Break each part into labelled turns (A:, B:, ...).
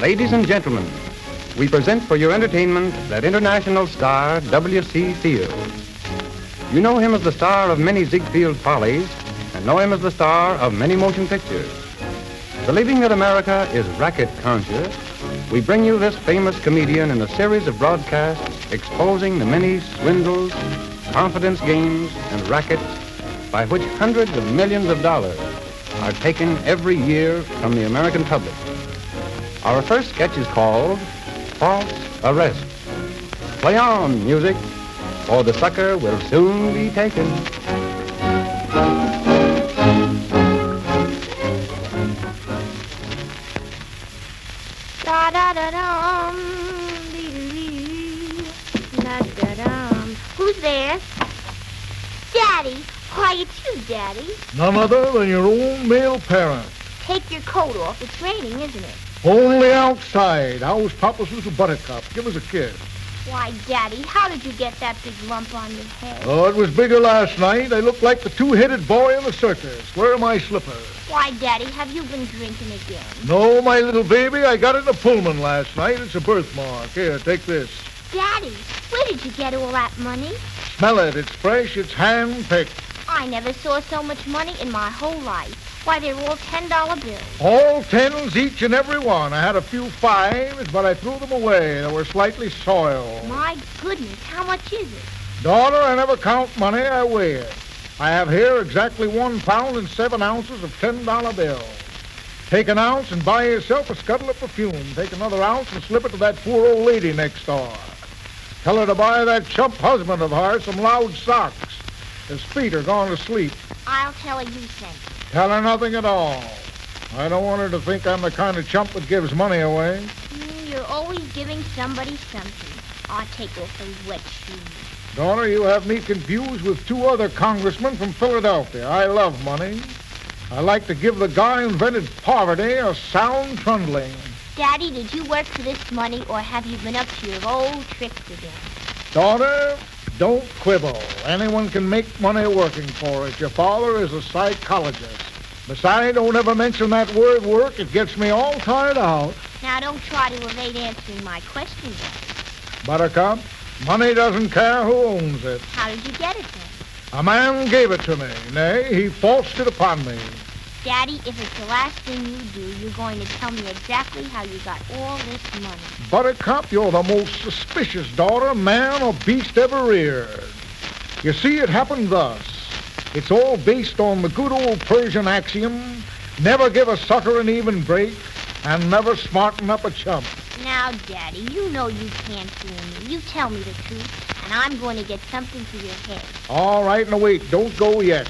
A: Ladies and gentlemen, we present for your entertainment that international star, W.C. Fields. You know him as the star of many Ziegfeld follies and know him as the star of many motion pictures. Believing that America is racket conscious, we bring you this famous comedian in a series of broadcasts exposing the many swindles, confidence games, and rackets by which hundreds of millions of dollars are taken every year from the American public. Our first sketch is called False Arrest. Play on, music, or the sucker will soon be taken.
B: Da-da-da-dum, dee-dee-dee, da-da-dum. Who's there? Daddy. Why, it's you, Daddy.
C: None other than your own male parent.
B: Take your coat off. It's raining, isn't it?
C: Only outside. How's Papa's little buttercup? Give us a kiss.
B: Why, Daddy, how did you get that big lump on your head?
C: Oh, it was bigger last night. I looked like the two-headed boy in the circus. Where are my slippers?
B: Why, Daddy, have you been drinking again?
C: No, my little baby. I got it in a Pullman last night. It's a birthmark. Here, take this.
B: Daddy, where did you get all that money?
C: Smell it. It's fresh. It's hand-picked.
B: I never saw so much money in my whole life. Why, they're all $10 bills.
C: All tens, each and every one. I had a few fives, but I threw them away. They were slightly soiled.
B: My goodness, how much is it?
C: Daughter, I never count money. I weigh it. I have here exactly 1 pound and 7 ounces of $10 bills. Take an ounce and buy yourself a scuttle of perfume. Take another ounce and slip it to that poor old lady next door. Tell her to buy that chump husband of hers some loud socks. His feet are gone to sleep.
B: I'll tell her you sent it.
C: Tell her nothing at all. I don't want her to think I'm the kind of chump that gives money away.
B: You're always giving somebody something. I'll take off those wet shoes.
C: Daughter, you have me confused with 2 other congressmen from Philadelphia. I love money. I like to give the guy who invented poverty a sound trundling.
B: Daddy, did you work for this money, or have you been up to your old tricks again?
C: Daughter, don't quibble. Anyone can make money working for it. Your father is a psychologist. Besides, don't ever mention that word work. It gets me all tired out.
B: Now, don't try to evade answering my question, Daddy.
C: Buttercup, money doesn't care who owns it.
B: How did you get it, then?
C: A man gave it to me. Nay, he forced it upon me.
B: Daddy, if it's the last thing you do, you're going to tell me exactly how you got all this money.
C: Buttercup, you're the most suspicious daughter man or beast ever reared. You see, it happened thus. It's all based on the good old Persian axiom, never give a sucker an even break, and never smarten up a chump.
B: Now, Daddy, you know you can't fool me. You tell me the truth, and I'm going to get something for your head.
C: All right, now wait. Don't go yet.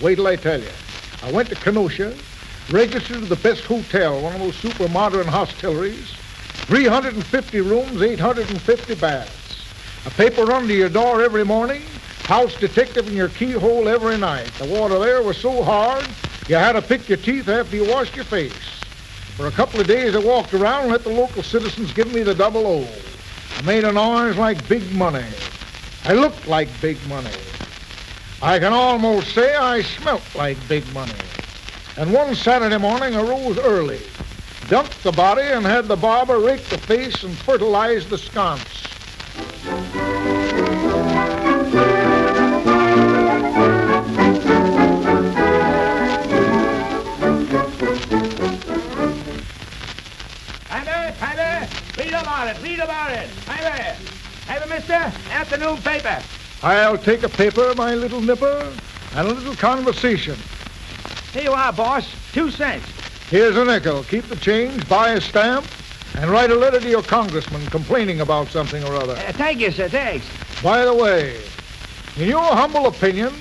C: Wait till I tell you. I went to Kenosha, registered to the best hotel, one of those super modern hostelries, 350 rooms, 850 baths. A paper under your door every morning, house detective in your keyhole every night. The water there was so hard, you had to pick your teeth after you washed your face. For a couple of days, I walked around and let the local citizens give me the double O. I made an orange like big money. I looked like big money. I can almost say I smelt like big money. And one Saturday morning, I rose early, dumped the body, and had the barber rake the face and fertilize the sconce.
D: Read about it. Hey, mister, afternoon paper.
C: I'll take a paper, my little nipper, and a little conversation.
D: Here you are, boss. 2 cents.
C: Here's a nickel. Keep the change, buy a stamp, and write a letter to your congressman complaining about something or other.
D: Thank you, sir. Thanks.
C: By the way, in your humble opinion,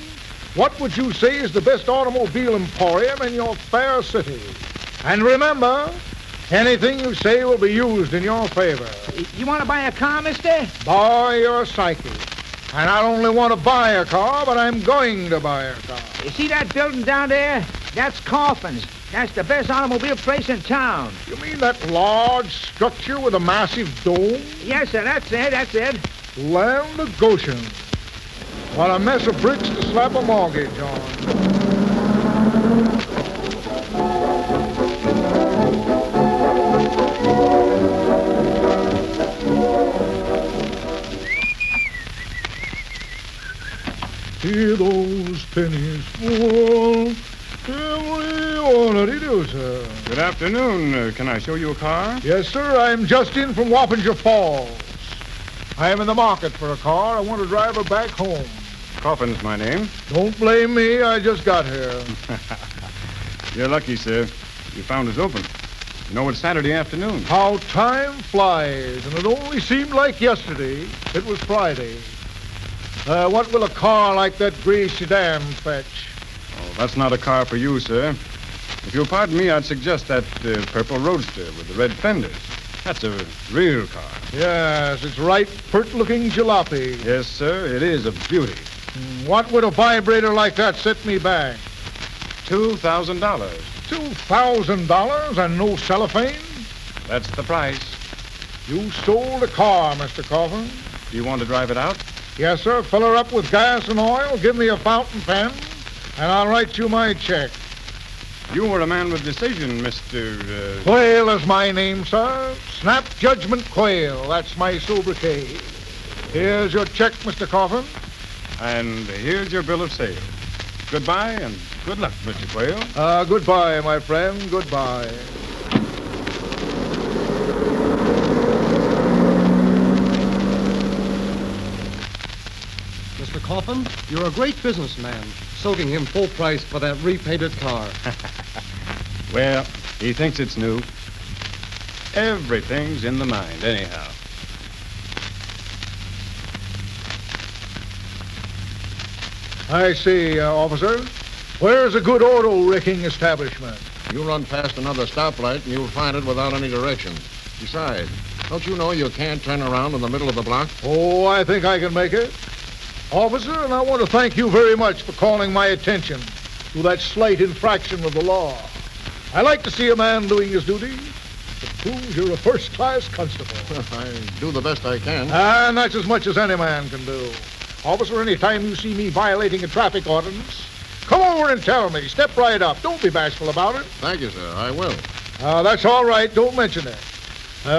C: what would you say is the best automobile emporium in your fair city? And remember, anything you say will be used in your favor.
D: You want to buy a car, mister?
C: Boy, you're psychic. And I don't only want to buy a car, but I'm going to buy a car.
D: You see that building down there? That's Coffin's. That's the best automobile place in town.
C: You mean that large structure with a massive dome?
D: Yes, sir. That's it.
C: Land of Goshen. What a mess of bricks to slap a mortgage on. Hear those pennies fall. Every one. How do you do, sir?
A: Good afternoon. Can I show you a car?
C: Yes, sir. I'm just in from Wappinger Falls. I am in the market for a car. I want to drive her back home.
A: Coffin's my name.
C: Don't blame me. I just got here.
A: You're lucky, sir. You found us open. You know, it's Saturday afternoon.
C: How time flies, and it only seemed like yesterday it was Friday. What will a car like that gray sedan fetch?
A: Oh, that's not a car for you, sir. If you'll pardon me, I'd suggest that purple roadster with the red fenders. That's a real car.
C: Yes, it's right pert-looking jalopy.
A: Yes, sir, it is a beauty.
C: What would a vibrator like that set me back?
A: $2,000.
C: $2,000 and no cellophane?
A: That's the price.
C: You sold a car, Mr. Coffin.
A: Do you want to drive it out?
C: Yes, sir. Fill her up with gas and oil, give me a fountain pen, and I'll write you my check.
A: You were a man with decision, Mr.
C: Quayle is my name, sir. Snap Judgment Quayle. That's my sobriquet. Here's your check, Mr. Coffin.
A: And here's your bill of sale. Goodbye and good luck, Mr. Quayle.
C: Goodbye, my friend. Goodbye.
E: Mr. Coffin, you're a great businessman, soaking him full price for that repainted car.
A: Well, he thinks it's new. Everything's in the mind, anyhow.
C: I see, officer. Where's a good auto wrecking establishment?
F: You run past another stoplight and you'll find it without any directions. Besides, don't you know you can't turn around in the middle of the block?
C: Oh, I think I can make it. Officer, and I want to thank you very much for calling my attention to that slight infraction of the law. I like to see a man doing his duty. It proves you're a first-class constable.
F: I do the best I can.
C: And that's as much as any man can do. Officer, any time you see me violating a traffic ordinance, come over and tell me. Step right up. Don't be bashful about it.
F: Thank you, sir. I will.
C: That's all right. Don't mention it.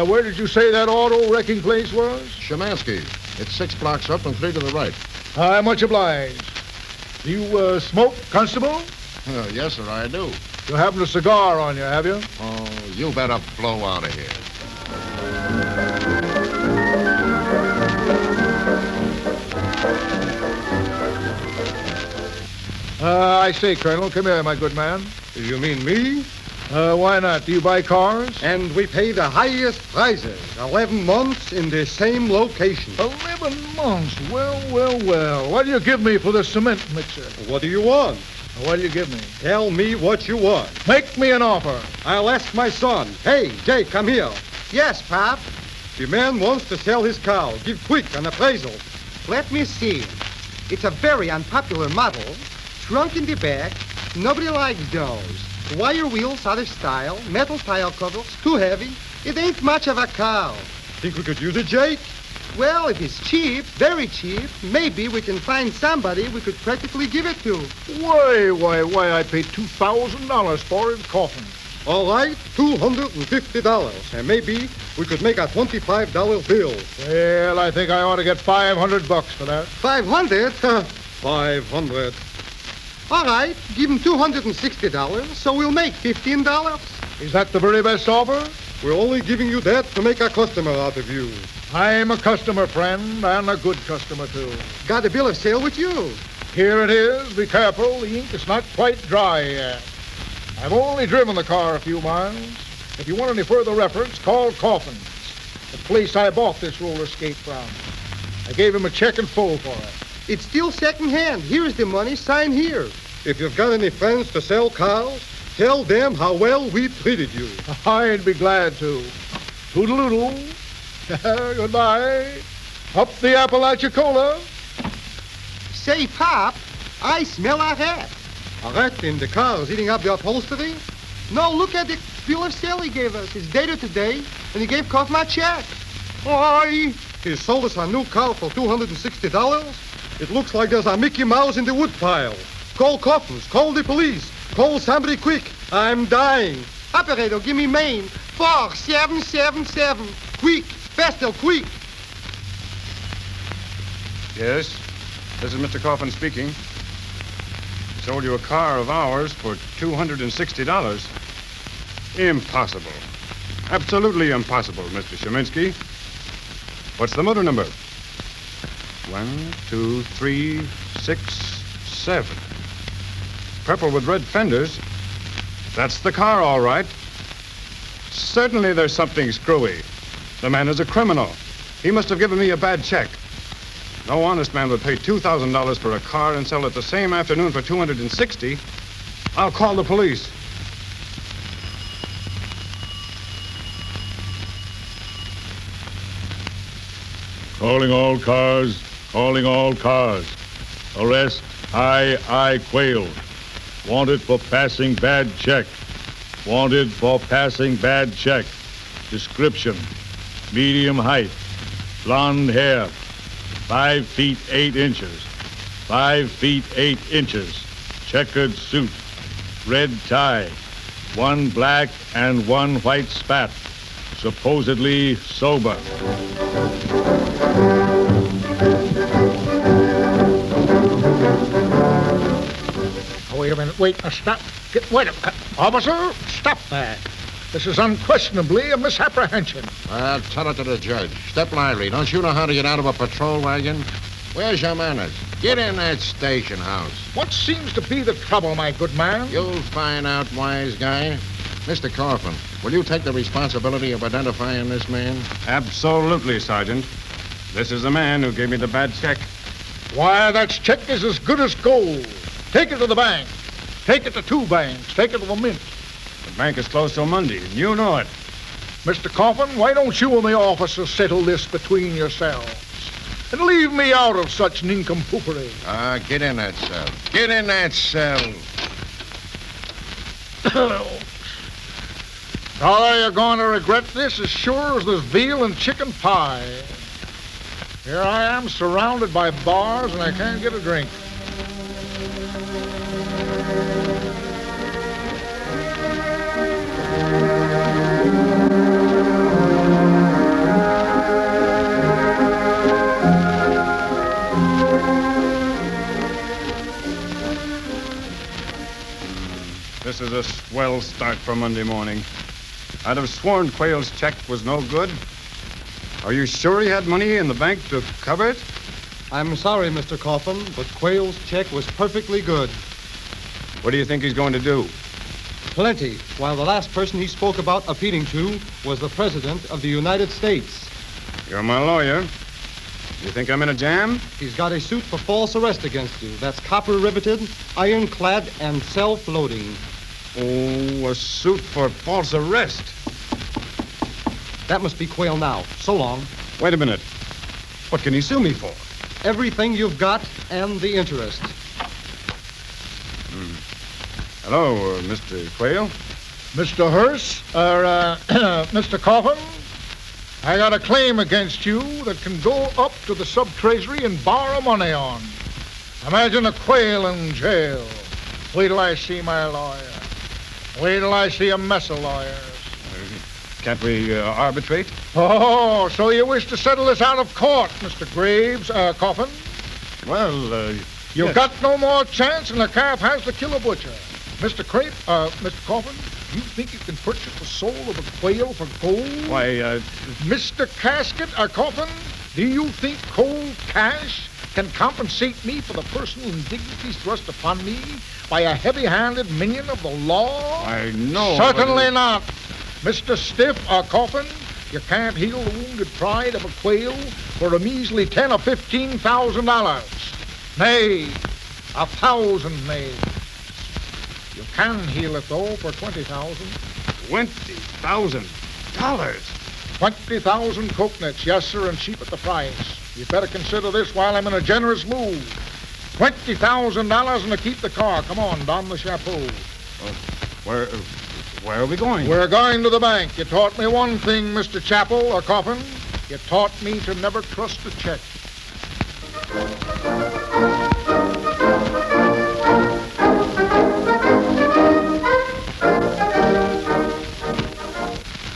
C: Where did you say that auto wrecking place was?
F: Shemansky. It's 6 blocks up and 3 to the right.
C: Much obliged. Do you smoke, Constable?
F: Yes, sir, I do.
C: You haven't a cigar on you, have you?
F: Oh, you better blow out of here.
C: I say, Colonel, come here, my good man.
E: You mean me?
C: Why not? Do you buy cars?
E: And we pay the highest prices. 11 months in the same location.
C: 11 months. Well. What do you give me for the cement mixer?
E: What do you want?
C: What do you give me?
E: Tell me what you want.
C: Make me an offer.
E: I'll ask my son. Hey, Jake, come here.
G: Yes, Pop.
E: The man wants to sell his cow. Give quick an appraisal.
G: Let me see. It's a very unpopular model. Trunk in the back. Nobody likes those. Wire wheels out of style. Metal tire covers. Too heavy. It ain't much of a cow.
E: Think we could use it, Jake?
G: Well, if it's cheap, very cheap, maybe we can find somebody we could practically give it to.
C: Why, I paid $2,000 for it, Coffin.
E: All right, $250. And maybe we could make a $25 bill.
C: Well, I think I ought to get $500 for that.
G: 500?
E: 500.
G: All right, give him $260, so we'll make $15.
C: Is that the very best offer?
E: We're only giving you that to make a customer out of you.
C: I'm a customer, friend, and a good customer, too.
G: Got a bill of sale with you.
C: Here it is. Be careful. The ink is not quite dry yet. I've only driven the car a few miles. If you want any further reference, call Coffin's, the place I bought this roller skate from. I gave him a check in full for it.
G: It's still second-hand. Here's the money. Sign here.
E: If you've got any friends to sell cows, tell them how well we treated you.
C: I'd be glad to. Toodle-oodle. Goodbye. Up the Apalachicola.
G: Say, Pop, I smell a rat.
E: A rat in the cars eating up the upholstery?
G: No, look at the bill of sale he gave us. It's dated today, and he gave Coff my check. Why?
E: He sold us a new car for $260. It looks like there's a Mickey Mouse in the woodpile. Call Coffins. Call the police. Call somebody quick. I'm dying.
G: Operator, give me main. 4777. Quick. Faster, quick.
A: Yes? This is Mr. Coffin speaking. Sold you a car of ours for $260. Impossible. Absolutely impossible, Mr. Sheminsky. What's the motor number? 1, 2, 3, 6, 7. Purple with red fenders. That's the car, all right. Certainly there's something screwy. The man is a criminal. He must have given me a bad check. No honest man would pay $2,000 for a car and sell it the same afternoon for $260. I'll call the police.
H: Calling all cars. Calling all cars. Arrest I. Quayle. Wanted for passing bad check. Wanted for passing bad check. Description: medium height, blonde hair, 5 feet 8 inches, 5 feet 8 inches, checkered suit, red tie, 1 black and 1 white spat, supposedly sober.
C: Wait a minute, wait, now stop. Wait a minute. Officer, stop that. This is unquestionably a misapprehension.
F: Well, tell it to the judge. Step lively. Don't you know how to get out of a patrol wagon? Where's your manners? Get in that station house.
C: What seems to be the trouble, my good man?
F: You'll find out, wise guy. Mr. Coffin, will you take the responsibility of identifying this man?
A: Absolutely, Sergeant. This is the man who gave me the bad check.
C: Why, that check is as good as gold. Take it to the bank. Take it to 2 banks. Take it to the mint.
A: The bank is closed till Monday, and you know it.
C: Mr. Coffin, why don't you and the officer settle this between yourselves? And leave me out of such nincompoopery.
F: Get in that cell. Get in that cell.
C: Oh, you're going to regret this as sure as there's veal and chicken pie. Here I am surrounded by bars and I can't get a drink.
A: This is a swell start for Monday morning. I'd have sworn Quayle's check was no good. Are you sure he had money in the bank to cover it?
E: I'm sorry, Mr. Coffin, but Quayle's check was perfectly good.
A: What do you think he's going to do?
E: Plenty, while the last person he spoke about appealing to was the President of the United States.
A: You're my lawyer. You think I'm in a jam?
E: He's got a suit for false arrest against you. That's copper-riveted, ironclad, and self-loading.
A: Oh, a suit for false arrest.
E: That must be Quayle now. So long.
A: Wait a minute. What can he sue me for?
E: Everything you've got and the interest.
A: Hello, Mr. Quayle.
C: Mr. Hearst, Mr. Coffin, I got a claim against you that can go up to the sub-treasury and borrow money on. Imagine a Quayle in jail. Wait till I see my lawyer. Wait till I see a mess of lawyers.
A: Can't we arbitrate?
C: Oh, so you wish to settle this out of court, Mr. Graves, Coffin?
A: Well,
C: You've
A: yes.
C: got no more chance than a calf has to kill a butcher. Mr. Mr. Coffin, you think you can purchase the soul of a Quayle for gold?
A: Why,
C: Mr. Casket, Coffin, do you think cold cash can compensate me for the personal indignities thrust upon me by a heavy-handed minion of the law?
A: I know.
C: Certainly not. Mr. Stiff, Coffin, you can't heal the wounded pride of a Quayle for a measly $10,000 or $15,000. Nay, 1,000 nay. You can heal it, though, for $20,000.
A: $20,000.
C: 20,000 coconuts, yes, sir, and cheap at the price. You'd better consider this while I'm in a generous mood. $20,000 and to keep the car. Come on, don the chapeau.
A: Where are we going?
C: We're going to the bank. You taught me one thing, Mr. Chappell, Coffin. You taught me to never trust a check.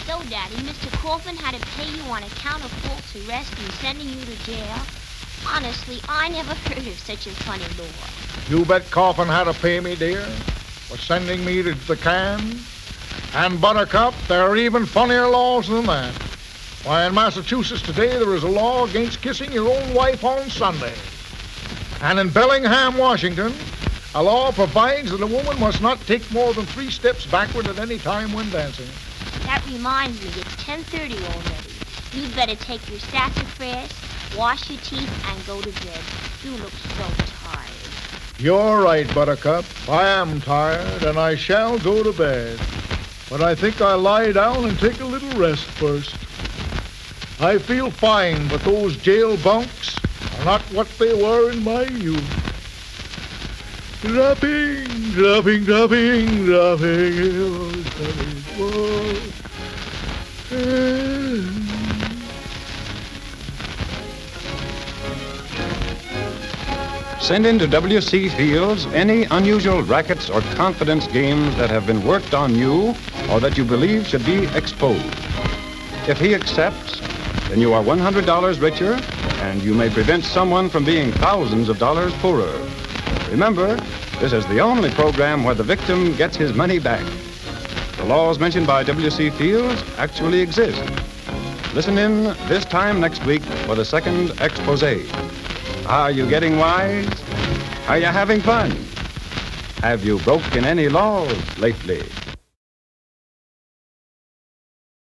B: So, Daddy, Mr. Coffin had to pay you on account of false arrest and sending you to jail? Honestly, honestly, I never heard of such a funny law.
C: You bet Coffin had to pay me, dear, for sending me to the can. And Buttercup, there are even funnier laws than that. Why, in Massachusetts today, there is a law against kissing your own wife on Sunday. And in Bellingham, Washington, a law provides that a woman must not take more than 3 steps backward at any time when dancing.
B: That reminds me, it's 10:30 already. You'd better take your sassafras, wash your teeth, and go to bed. You look so tired.
C: You're right, Buttercup. I am tired, and I shall go to bed. But I think I'll lie down and take a little rest first. I feel fine, but those jail bunks are not what they were in my youth. Dropping, dropping, dropping, dropping.
A: Send in to W.C. Fields any unusual rackets or confidence games that have been worked on you or that you believe should be exposed. If he accepts, then you are $100 richer and you may prevent someone from being thousands of dollars poorer. Remember, this is the only program where the victim gets his money back. The laws mentioned by W.C. Fields actually exist. Listen in this time next week for the second expose. Are you getting wise? Are you having fun? Have you broken any laws lately?